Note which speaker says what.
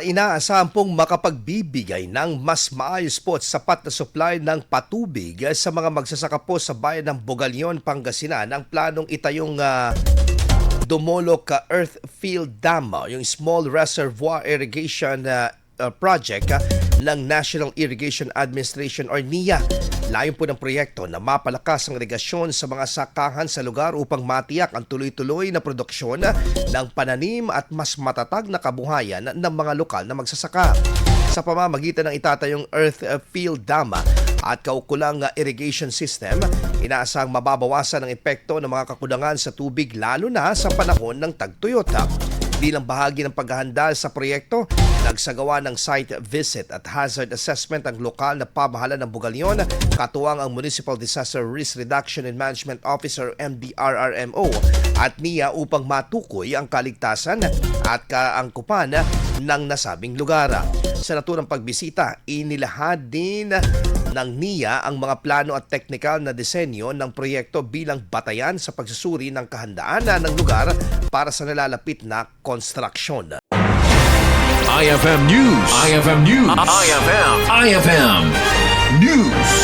Speaker 1: Inaasahan pong makapagbibigay ng mas maayos po at sapat na supply ng patubig sa mga magsasaka po sa bayan ng Bugalyon, Pangasinan ang planong itayong Dumolok Earthfield Dam, yung Small Reservoir Irrigation Project ng National Irrigation Administration or NIA. Layon po ng proyekto na mapalakas ang irigasyon sa mga sakahan sa lugar upang matiyak ang tuloy-tuloy na produksyon ng pananim at mas matatag na kabuhayan ng mga lokal na magsasaka. Sa pamamagitan ng itatayong Earthfield Dam at kaukulang irrigation system, inaasang mababawasan ang epekto ng mga kakulangan sa tubig lalo na sa panahon ng tagtuyot. Bilang bahagi ng paghahanda sa proyekto, nagsagawa ng site visit at hazard assessment ang lokal na pamahalaan ng Bugalyon, katuwang ang Municipal Disaster Risk Reduction and Management Officer MDRRMO at NIA upang matukoy ang kaligtasan at kaangkupan ng nasabing lugar. Sa naturang pagbisita, inilahad din ng NIA ang mga plano at technical na disenyo ng proyekto bilang batayan sa pagsusuri ng kahandaan ng lugar para sa nalalapit na construction.
Speaker 2: IFM News. IFM News. IFM News.